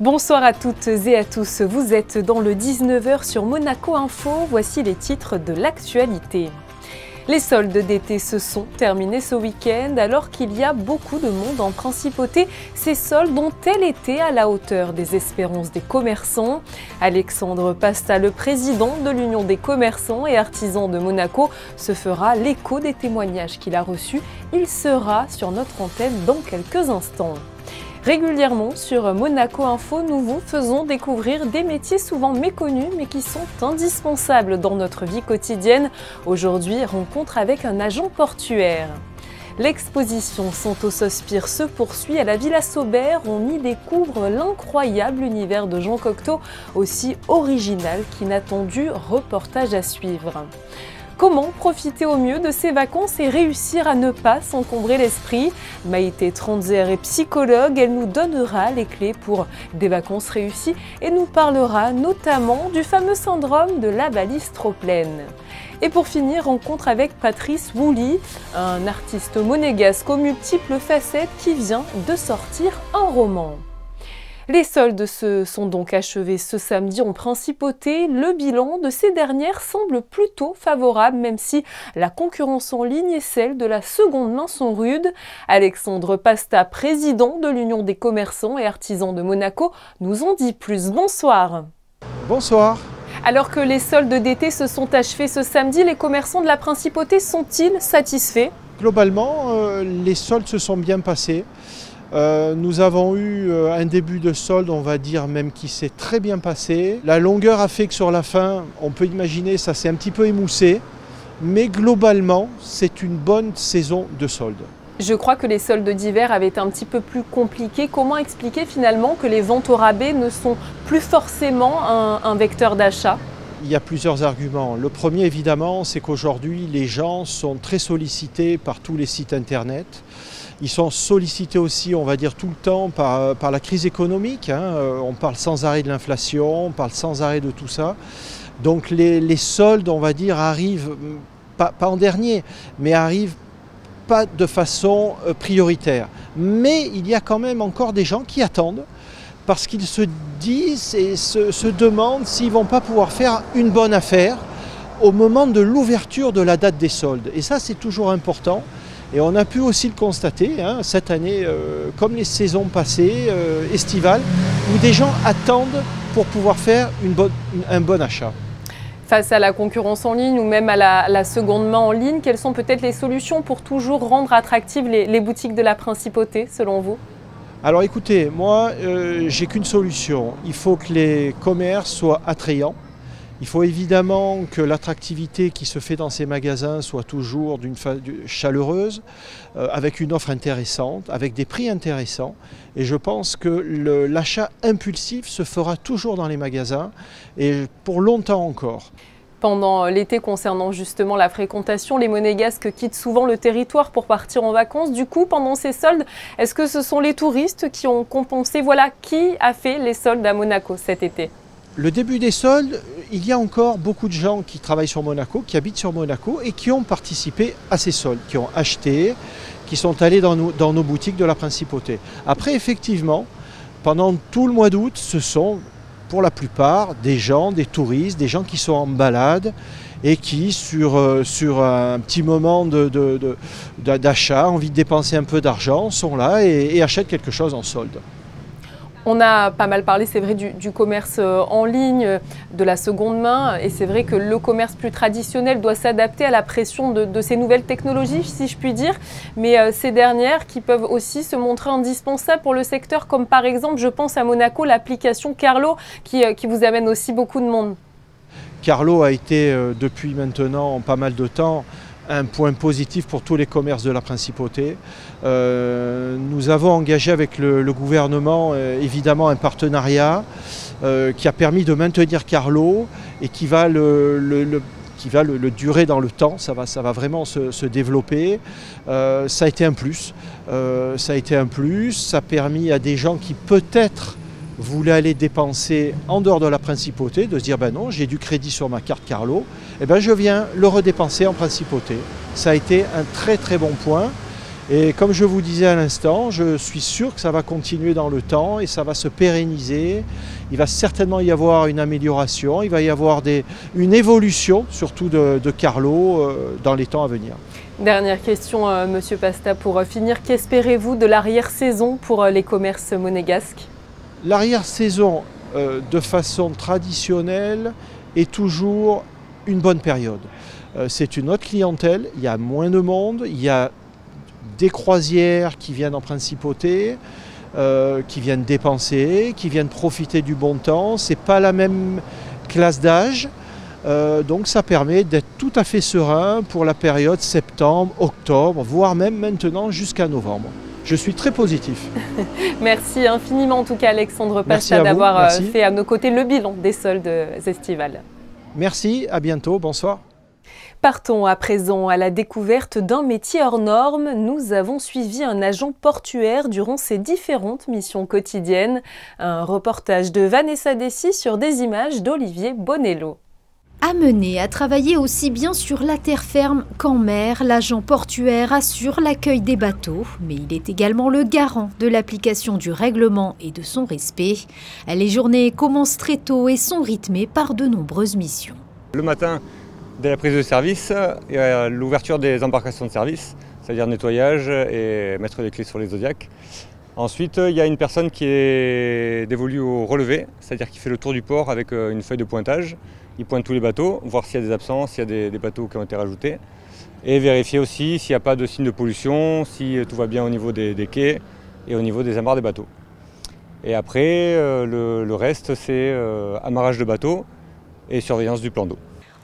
Bonsoir à toutes et à tous, vous êtes dans le 19h sur Monaco Info, voici les titres de l'actualité. Les soldes d'été se sont terminés ce week-end alors qu'il y a beaucoup de monde en principauté. Ces soldes ont-elles été à la hauteur des espérances des commerçants? Alexandre Pasta, le président de l'Union des commerçants et artisans de Monaco, se fera l'écho des témoignages qu'il a reçus. Il sera sur notre antenne dans quelques instants. Régulièrement sur Monaco Info, nous vous faisons découvrir des métiers souvent méconnus mais qui sont indispensables dans notre vie quotidienne. Aujourd'hui, rencontre avec un agent portuaire. L'exposition Santo Sospir se poursuit à la Villa Saubert. On y découvre l'incroyable univers de Jean Cocteau, aussi original qu'inattendu. Reportage à suivre. Comment profiter au mieux de ses vacances et réussir à ne pas s'encombrer l'esprit? Maïté Tranzer est psychologue, elle nous donnera les clés pour des vacances réussies et nous parlera notamment du fameux syndrome de la valise trop pleine. Et pour finir, rencontre avec Patrice Woolley, un artiste monégasque aux multiples facettes qui vient de sortir un roman. Les soldes se sont donc achevés ce samedi en principauté. Le bilan de ces dernières semble plutôt favorable, même si la concurrence en ligne et celle de la seconde main sont rudes. Alexandre Pasta, président de l'Union des commerçants et artisans de Monaco, nous en dit plus. Bonsoir. Bonsoir. Alors que les soldes d'été se sont achevés ce samedi, les commerçants de la principauté sont-ils satisfaits? Globalement, les soldes se sont bien passés. Nous avons eu un début de solde, on va dire même qui s'est très bien passé. La longueur a fait que sur la fin, on peut imaginer, ça s'est un petit peu émoussé. Mais globalement, c'est une bonne saison de solde. Je crois que les soldes d'hiver avaient été un petit peu plus compliqués. Comment expliquer finalement que les ventes au rabais ne sont plus forcément un vecteur d'achat? Il y a plusieurs arguments. Le premier, évidemment, c'est qu'aujourd'hui, les gens sont très sollicités par tous les sites internet. Ils sont sollicités aussi, on va dire, tout le temps par la crise économique. On parle sans arrêt de l'inflation, on parle sans arrêt de tout ça. Donc les soldes, on va dire, arrivent, pas en dernier, mais arrivent pas de façon prioritaire. Mais il y a quand même encore des gens qui attendent parce qu'ils se disent et se demandent s'ils ne vont pas pouvoir faire une bonne affaire au moment de l'ouverture de la date des soldes. Et ça, c'est toujours important. Et on a pu aussi le constater cette année, comme les saisons passées, estivales, où des gens attendent pour pouvoir faire un bon achat. Face à la concurrence en ligne ou même à la seconde main en ligne, quelles sont peut-être les solutions pour toujours rendre attractives les boutiques de la principauté, selon vous? Alors écoutez, moi, j'ai qu'une solution. Il faut que les commerces soient attrayants. Il faut évidemment que l'attractivité qui se fait dans ces magasins soit toujours chaleureuse, avec une offre intéressante, avec des prix intéressants. Et je pense que l'achat impulsif se fera toujours dans les magasins et pour longtemps encore. Pendant l'été, concernant justement la fréquentation, les Monégasques quittent souvent le territoire pour partir en vacances. Du coup, pendant ces soldes, est-ce que ce sont les touristes qui ont compensé? Voilà, qui a fait les soldes à Monaco cet été? Le début des soldes, il y a encore beaucoup de gens qui travaillent sur Monaco, qui habitent sur Monaco et qui ont participé à ces soldes, qui ont acheté, qui sont allés dans nos boutiques de la principauté. Après, effectivement, pendant tout le mois d'août, ce sont pour la plupart des gens, des touristes, des gens qui sont en balade et qui, sur un petit moment d'achat, envie de dépenser un peu d'argent, sont là et achètent quelque chose en solde. On a pas mal parlé, c'est vrai, du commerce en ligne, de la seconde main. Et c'est vrai que le commerce plus traditionnel doit s'adapter à la pression de ces nouvelles technologies, si je puis dire. Mais ces dernières qui peuvent aussi se montrer indispensables pour le secteur, comme par exemple, je pense à Monaco, l'application Carlo, qui vous amène aussi beaucoup de monde. Carlo a été, depuis maintenant pas mal de temps, un point positif pour tous les commerces de la principauté. Nous avons engagé avec le gouvernement évidemment un partenariat qui a permis de maintenir Carlo et qui va le durer dans le temps, ça va vraiment se développer. Ça a été un plus, ça a permis à des gens qui peut-être voulaient aller dépenser en dehors de la principauté, de se dire ben non, j'ai du crédit sur ma carte Carlo, et ben je viens le redépenser en principauté. Ça a été un très très bon point Et comme je vous disais à l'instant, je suis sûr que ça va continuer dans le temps et ça va se pérenniser. Il va certainement y avoir une amélioration, il va y avoir une évolution surtout de Carlo dans les temps à venir. Dernière question, Monsieur Pasta, pour finir. Qu'espérez-vous de l'arrière-saison pour les commerces monégasques? L'arrière-saison, de façon traditionnelle, est toujours une bonne période. C'est une autre clientèle, il y a moins de monde, il y a des croisières qui viennent en principauté, qui viennent dépenser, qui viennent profiter du bon temps. Ce n'est pas la même classe d'âge, donc ça permet d'être tout à fait serein pour la période septembre, octobre, voire même maintenant jusqu'à novembre. Je suis très positif. Merci infiniment en tout cas Alexandre Pasta d'avoir fait à nos côtés le bilan des soldes estivales. Merci, à bientôt, bonsoir. Partons à présent à la découverte d'un métier hors norme. Nous avons suivi un agent portuaire durant ses différentes missions quotidiennes. Un reportage de Vanessa Dessy sur des images d'Olivier Bonello. Amené à travailler aussi bien sur la terre ferme qu'en mer, l'agent portuaire assure l'accueil des bateaux, mais il est également le garant de l'application du règlement et de son respect. Les journées commencent très tôt et sont rythmées par de nombreuses missions. Le matin, dès la prise de service, il y a l'ouverture des embarcations de service, c'est-à-dire nettoyage et mettre les clés sur les zodiacs. Ensuite, il y a une personne qui est dévolue au relevé, c'est-à-dire qui fait le tour du port avec une feuille de pointage. Il pointe tous les bateaux, voir s'il y a des absences, s'il y a des bateaux qui ont été rajoutés. Et vérifier aussi s'il n'y a pas de signe de pollution, si tout va bien au niveau des quais et au niveau des amarres des bateaux. Et après, le reste, c'est amarrage de bateaux et surveillance du plan d'eau.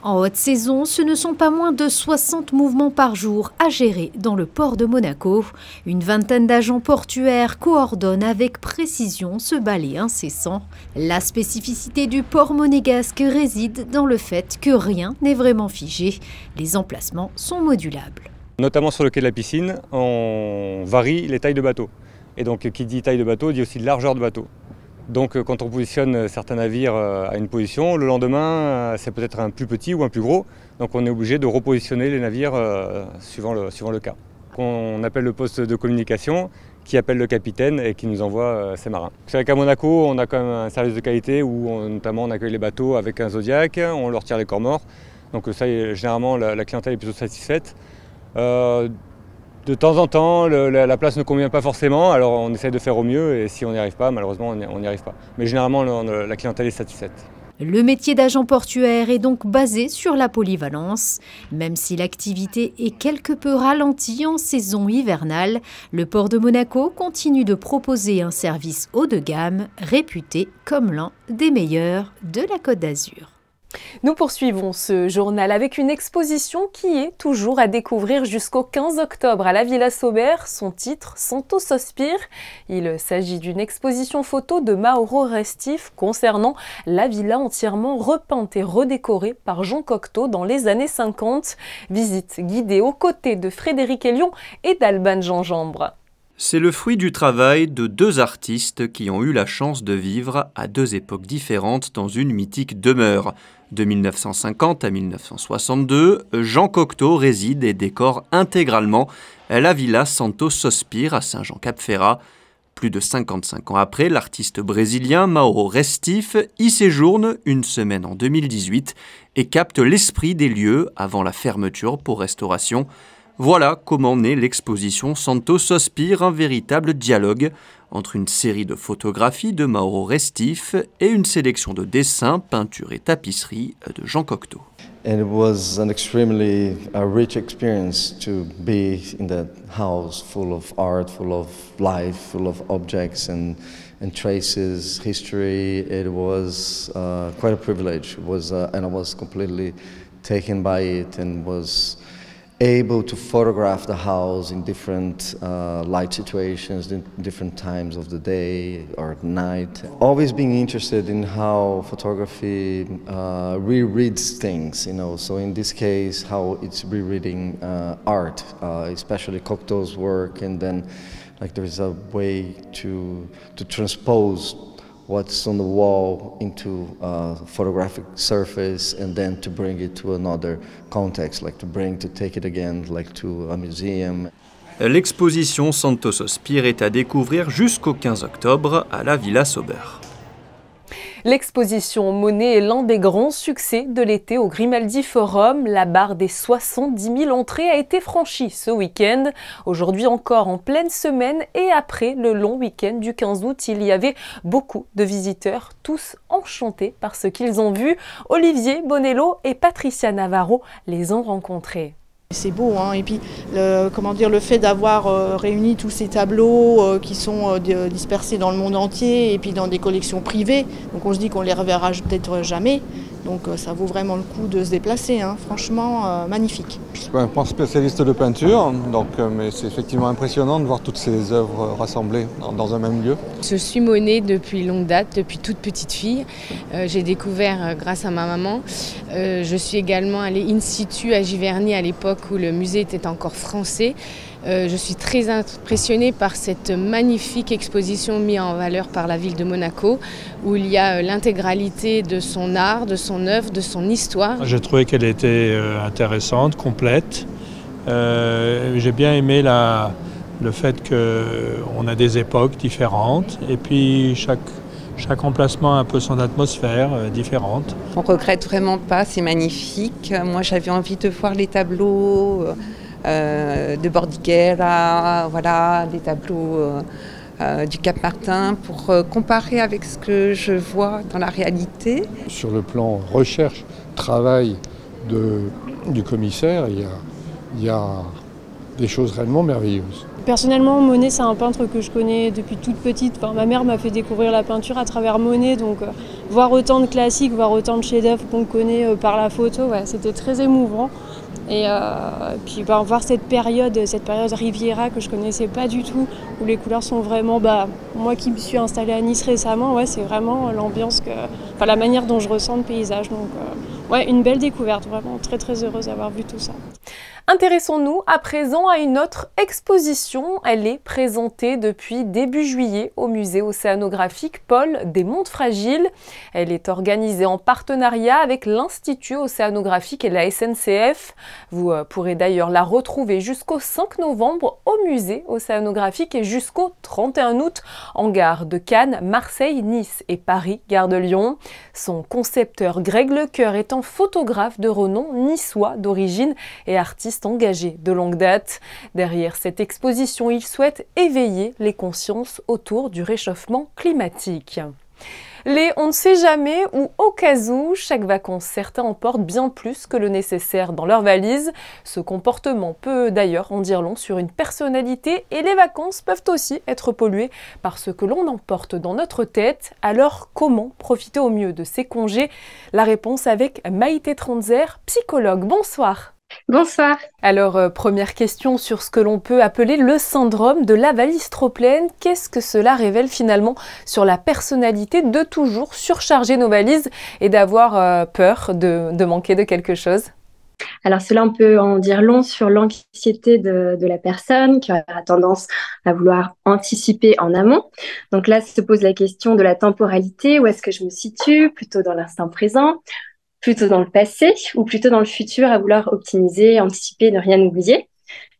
En haute saison, ce ne sont pas moins de 60 mouvements par jour à gérer dans le port de Monaco. Une vingtaine d'agents portuaires coordonnent avec précision ce balai incessant. La spécificité du port monégasque réside dans le fait que rien n'est vraiment figé. Les emplacements sont modulables. Notamment sur le quai de la piscine, on varie les tailles de bateaux. Et donc qui dit taille de bateau dit aussi largeur de bateau. Donc quand on positionne certains navires à une position, le lendemain c'est peut-être un plus petit ou un plus gros. Donc on est obligé de repositionner les navires suivant le cas. On appelle le poste de communication qui appelle le capitaine et qui nous envoie ses marins. C'est vrai qu'à Monaco, on a quand même un service de qualité où notamment on accueille les bateaux avec un zodiac, on leur tire les corps morts. Donc ça, généralement la clientèle est plutôt satisfaite. De temps en temps, la place ne convient pas forcément, alors on essaie de faire au mieux et si on n'y arrive pas, malheureusement, on n'y arrive pas. Mais généralement, la clientèle est satisfaite. Le métier d'agent portuaire est donc basé sur la polyvalence. Même si l'activité est quelque peu ralentie en saison hivernale, le port de Monaco continue de proposer un service haut de gamme, réputé comme l'un des meilleurs de la Côte d'Azur. Nous poursuivons ce journal avec une exposition qui est toujours à découvrir jusqu'au 15 octobre à la Villa Saubert. Son titre, Santo Sospir. Il s'agit d'une exposition photo de Mauro Restif concernant la villa entièrement repeinte et redécorée par Jean Cocteau dans les années 50. Visite guidée aux côtés de Frédéric Hélion et d'Alban Gingembre. C'est le fruit du travail de deux artistes qui ont eu la chance de vivre à deux époques différentes dans une mythique demeure. De 1950 à 1962, Jean Cocteau réside et décore intégralement la villa Santo Sospir à Saint-Jean-Cap-Ferrat. Plus de 55 ans après, l'artiste brésilien Mauro Restif y séjourne une semaine en 2018 et capte l'esprit des lieux avant la fermeture pour restauration. Voilà comment naît l'exposition Santo Sospir, un véritable dialogue entre une série de photographies de Mauro Restif et une sélection de dessins, peintures et tapisseries de Jean Cocteau. And it was an extremely rich experience to be in that house full of art, full of life, full of objects and traces, history. It was quite a privilege. It was, and I was completely taken by it and was able to photograph the house in different light situations, in different times of the day or night. Always being interested in how photography rereads things, you know. So in this case, how it's rereading art, especially Cocteau's work, and then like there is a way to transpose what's on the wall into a photographic surface and then to bring it to another context, like to take it again, like to a museum. L'exposition Santos Spire est à découvrir jusqu'au 15 octobre à la Villa Sauber. L'exposition Monet est l'un des grands succès de l'été au Grimaldi Forum. La barre des 70 000 entrées a été franchie ce week-end. Aujourd'hui encore en pleine semaine et après le long week-end du 15 août, il y avait beaucoup de visiteurs, tous enchantés par ce qu'ils ont vu. Olivier Bonello et Patricia Navarro les ont rencontrés. C'est beau, hein. Et puis le fait d'avoir réuni tous ces tableaux qui sont dispersés dans le monde entier et puis dans des collections privées, donc on se dit qu'on les reverra peut-être jamais, donc ça vaut vraiment le coup de se déplacer, hein. Franchement magnifique. Je ne suis pas un spécialiste de peinture, mais c'est effectivement impressionnant de voir toutes ces œuvres rassemblées dans un même lieu. Je suis Monet depuis longue date, depuis toute petite fille. J'ai découvert grâce à ma maman. Je suis également allée in situ à Giverny à l'époque où le musée était encore français. Je suis très impressionnée par cette magnifique exposition mise en valeur par la ville de Monaco, où il y a l'intégralité de son art, de son œuvre, de son histoire. J'ai trouvé qu'elle était intéressante, complète. J'ai bien aimé le fait qu'on a des époques différentes et puis chaque emplacement a un peu son atmosphère différente. On ne regrette vraiment pas, c'est magnifique. Moi j'avais envie de voir les tableaux de Bordighera, voilà, les tableaux du Cap Martin pour comparer avec ce que je vois dans la réalité. Sur le plan recherche, travail du commissaire, il y a des choses réellement merveilleuses. Personnellement, Monet, c'est un peintre que je connais depuis toute petite. Enfin, ma mère m'a fait découvrir la peinture à travers Monet, donc voir autant de classiques, voir autant de chefs-d'œuvre qu'on connaît par la photo, ouais, c'était très émouvant. Et puis voir cette période Riviera que je connaissais pas du tout, où les couleurs sont vraiment, moi qui me suis installée à Nice récemment, ouais, c'est vraiment l'ambiance, la manière dont je ressens le paysage. Donc ouais, une belle découverte, vraiment très très heureuse d'avoir vu tout ça. Intéressons-nous à présent à une autre exposition. Elle est présentée depuis début juillet au musée océanographique Paul Desmondes-Fragiles. Elle est organisée en partenariat avec l'Institut océanographique et la SNCF. Vous pourrez d'ailleurs la retrouver jusqu'au 5 novembre au musée océanographique et jusqu'au 31 août en gare de Cannes, Marseille, Nice et Paris, gare de Lyon. Son concepteur Greg Lecoeur est un photographe de renom niçois d'origine et artiste engagé de longue date. Derrière cette exposition, il souhaite éveiller les consciences autour du réchauffement climatique. Les on ne sait jamais ou au cas où, chaque vacances, certains emportent bien plus que le nécessaire dans leur valise. Ce comportement peut d'ailleurs en dire long sur une personnalité et les vacances peuvent aussi être polluées par ce que l'on emporte dans notre tête. Alors comment profiter au mieux de ces congés? La réponse avec Maïté Tranzer, psychologue. Bonsoir. Bonsoir. Alors, première question sur ce que l'on peut appeler le syndrome de la valise trop pleine. Qu'est-ce que cela révèle finalement sur la personnalité de toujours surcharger nos valises et d'avoir peur de manquer de quelque chose? Alors cela, on peut en dire long sur l'anxiété de la personne qui a tendance à vouloir anticiper en amont. Donc là, se pose la question de la temporalité. Où est-ce que je me situe? Plutôt dans l'instant présent, plutôt dans le passé ou plutôt dans le futur, à vouloir optimiser, anticiper, ne rien oublier.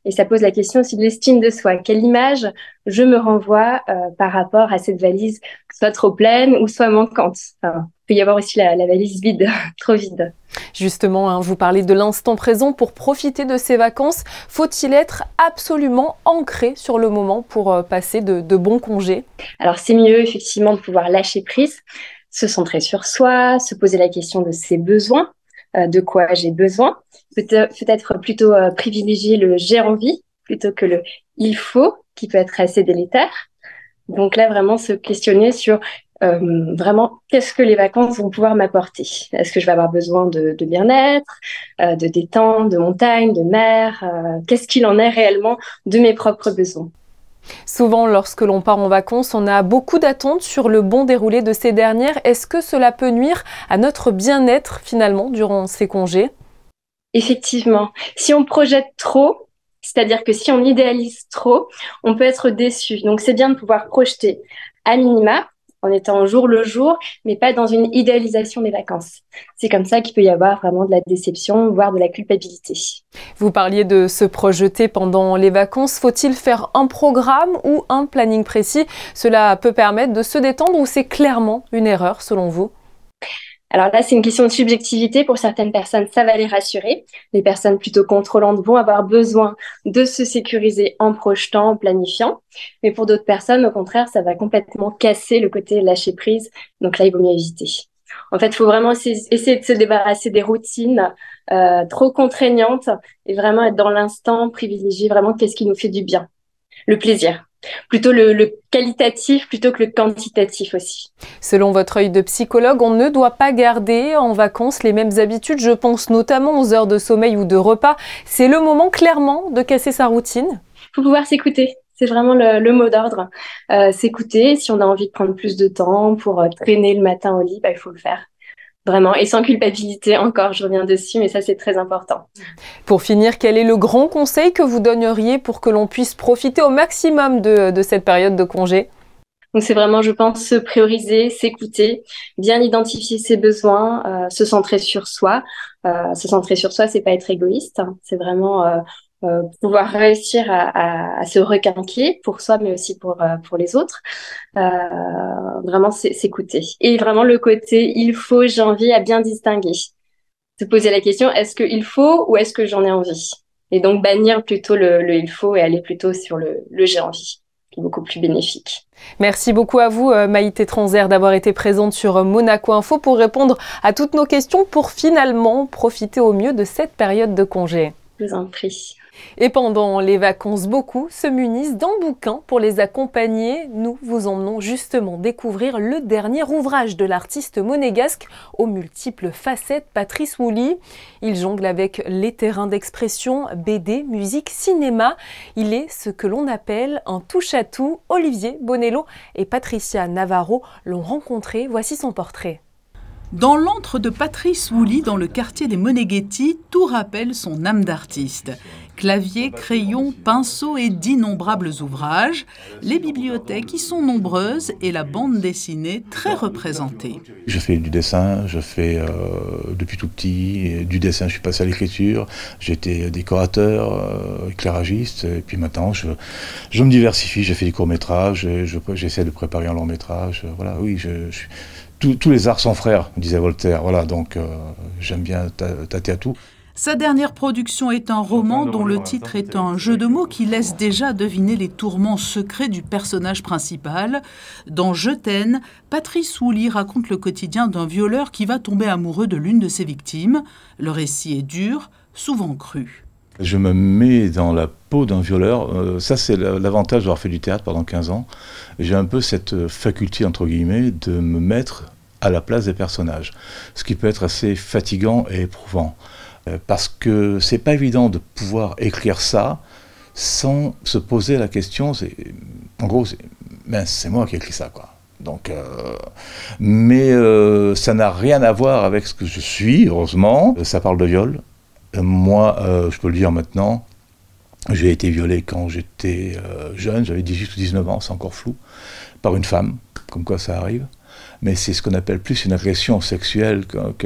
Et ça pose la question aussi de l'estime de soi. Quelle image je me renvoie par rapport à cette valise, soit trop pleine ou soit manquante. Enfin, il peut y avoir aussi la valise vide, trop vide. Justement, vous parlez de l'instant présent. Pour profiter de ces vacances, faut-il être absolument ancré sur le moment pour passer de bons congés? Alors c'est mieux effectivement de pouvoir lâcher prise, se centrer sur soi, se poser la question de ses besoins, de quoi j'ai besoin. Peut-être plutôt privilégier le j'ai envie plutôt que le il faut, qui peut être assez délétère. Donc là, vraiment se questionner sur vraiment qu'est-ce que les vacances vont pouvoir m'apporter. Est-ce que je vais avoir besoin de bien-être, de détente, de montagne, de mer? Qu'est-ce qu'il en est réellement de mes propres besoins? Souvent, lorsque l'on part en vacances, on a beaucoup d'attentes sur le bon déroulé de ces dernières. Est-ce que cela peut nuire à notre bien-être finalement durant ces congés? Effectivement, si on projette trop, c'est-à-dire que si on idéalise trop, on peut être déçu. Donc c'est bien de pouvoir projeter à minima en étant au jour le jour, mais pas dans une idéalisation des vacances. C'est comme ça qu'il peut y avoir vraiment de la déception, voire de la culpabilité. Vous parliez de se projeter pendant les vacances. Faut-il faire un programme ou un planning précis? Cela peut permettre de se détendre ou c'est clairement une erreur selon vous? Alors là, c'est une question de subjectivité. Pour certaines personnes, ça va les rassurer. Les personnes plutôt contrôlantes vont avoir besoin de se sécuriser en projetant, en planifiant. Mais pour d'autres personnes, au contraire, ça va complètement casser le côté lâcher prise. Donc là, il vaut mieux éviter. En fait, il faut vraiment essayer de se débarrasser des routines trop contraignantes et vraiment être dans l'instant, privilégier vraiment qu'est-ce qui nous fait du bien. Le plaisir. Plutôt le qualitatif plutôt que le quantitatif aussi. Selon votre œil de psychologue, on ne doit pas garder en vacances les mêmes habitudes. Je pense notamment aux heures de sommeil ou de repas. C'est le moment clairement de casser sa routine. Il faut pouvoir s'écouter. C'est vraiment le mot d'ordre. S'écouter. Si on a envie de prendre plus de temps pour traîner le matin au lit, il faut le faire. Vraiment, et sans culpabilité, encore, je reviens dessus, mais ça, c'est très important. Pour finir, quel est le grand conseil que vous donneriez pour que l'on puisse profiter au maximum de cette période de congé? Donc, c'est vraiment, je pense, se prioriser, s'écouter, bien identifier ses besoins, se centrer sur soi. Se centrer sur soi, c'est pas être égoïste, hein. C'est vraiment pouvoir réussir à se requinquer pour soi, mais aussi pour les autres. Vraiment s'écouter. Et vraiment le côté il faut, j'ai envie à bien distinguer. Se poser la question, est-ce qu'il faut ou est-ce que j'en ai envie? Et donc bannir plutôt le il faut et aller plutôt sur le j'ai envie, qui est beaucoup plus bénéfique. Merci beaucoup à vous Maïté Tranzère d'avoir été présente sur Monaco Info pour répondre à toutes nos questions pour finalement profiter au mieux de cette période de congé. Je vous en prie. Et pendant les vacances, beaucoup se munissent d'un bouquin pour les accompagner. Nous vous emmenons justement découvrir le dernier ouvrage de l'artiste monégasque aux multiples facettes, Patrice Wooly. Il jongle avec les terrains d'expression, BD, musique, cinéma. Il est ce que l'on appelle un touche-à-tout. Olivier Bonello et Patricia Navarro l'ont rencontré. Voici son portrait. Dans l'antre de Patrice Wooly, dans le quartier des Monéghetti, tout rappelle son âme d'artiste. Clavier, crayon, pinceau et d'innombrables ouvrages. Les bibliothèques y sont nombreuses et la bande dessinée très représentée. Je fais du dessin, je fais depuis tout petit, du dessin, je suis passé à l'écriture, j'étais décorateur, éclairagiste, et puis maintenant je me diversifie, j'ai fait des courts-métrages, j'essaie de préparer un long-métrage, voilà, oui, tous les arts sont frères, disait Voltaire, voilà, donc j'aime bien tâter à tout. Sa dernière production est un roman dont le titre est un jeu de mots qui laisse déjà deviner les tourments secrets du personnage principal. Dans Je t'aime, Patrice Wooly raconte le quotidien d'un violeur qui va tomber amoureux de l'une de ses victimes. Le récit est dur, souvent cru. Je me mets dans la peau d'un violeur, ça c'est l'avantage d'avoir fait du théâtre pendant 15 ans. J'ai un peu cette faculté, entre guillemets, de me mettre à la place des personnages, ce qui peut être assez fatigant et éprouvant. Parce que c'est pas évident de pouvoir écrire ça sans se poser la question, en gros, c'est moi qui ai écrit ça, quoi. Donc, mais ça n'a rien à voir avec ce que je suis, heureusement. Ça parle de viol. Moi, je peux le dire maintenant, j'ai été violé quand j'étais jeune, j'avais 18 ou 19 ans, c'est encore flou, par une femme, comme quoi ça arrive. Mais c'est ce qu'on appelle plus une agression sexuelle.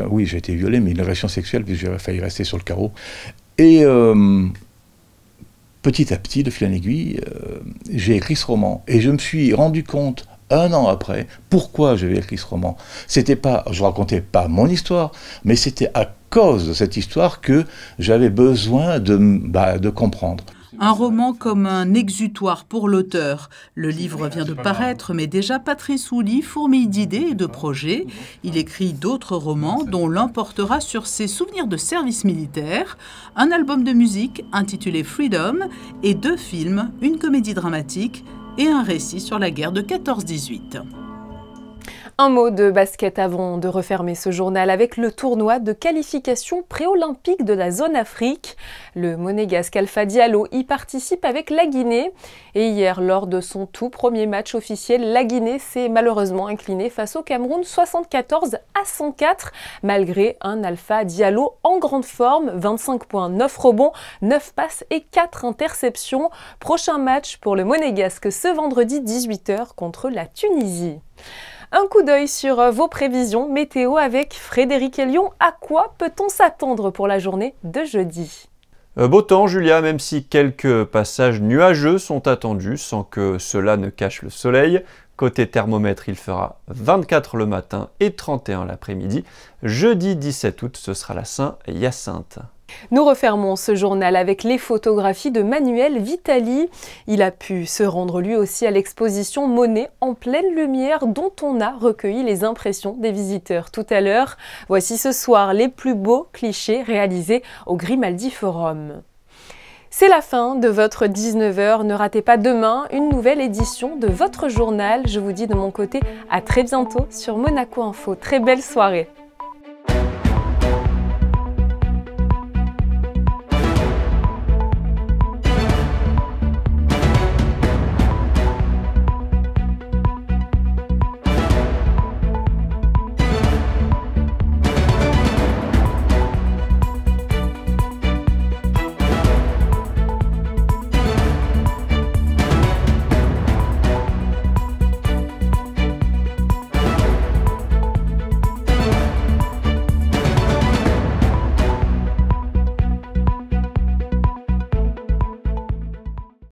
Oui, j'ai été violé, mais une agression sexuelle, puis j'aurais failli rester sur le carreau. Et petit à petit, de fil en aiguille, j'ai écrit ce roman. Et je me suis rendu compte, 1 an après, pourquoi j'avais écrit ce roman. C'était pas, je racontais pas mon histoire, mais c'était à cause de cette histoire que j'avais besoin de comprendre. Un roman comme un exutoire pour l'auteur. Le livre vient de paraître, mais déjà Patrice Wooly fourmille d'idées et de projets. Il écrit d'autres romans, dont l'un portera sur ses souvenirs de service militaire, un album de musique intitulé Freedom et 2 films, une comédie dramatique et un récit sur la guerre de 14-18. Un mot de basket avant de refermer ce journal avec le tournoi de qualification pré-olympique de la zone Afrique. Le monégasque Alpha Diallo y participe avec la Guinée. Et hier, lors de son tout premier match officiel, la Guinée s'est malheureusement inclinée face au Cameroun 74-104, malgré un Alpha Diallo en grande forme, 25 points, 9 rebonds, 9 passes et 4 interceptions. Prochain match pour le monégasque ce vendredi 18h contre la Tunisie. Un coup d'œil sur vos prévisions météo avec Frédéric Elion. À quoi peut-on s'attendre pour la journée de jeudi ? Beau temps, Julia, même si quelques passages nuageux sont attendus sans que cela ne cache le soleil. Côté thermomètre, il fera 24 le matin et 31 l'après-midi. Jeudi 17 août, ce sera la Saint-Hyacinthe. Nous refermons ce journal avec les photographies de Manuel Vitali. Il a pu se rendre lui aussi à l'exposition Monet en pleine lumière dont on a recueilli les impressions des visiteurs tout à l'heure. Voici ce soir les plus beaux clichés réalisés au Grimaldi Forum. C'est la fin de votre 19h. Ne ratez pas demain une nouvelle édition de votre journal. Je vous dis de mon côté à très bientôt sur Monaco Info. Très belle soirée.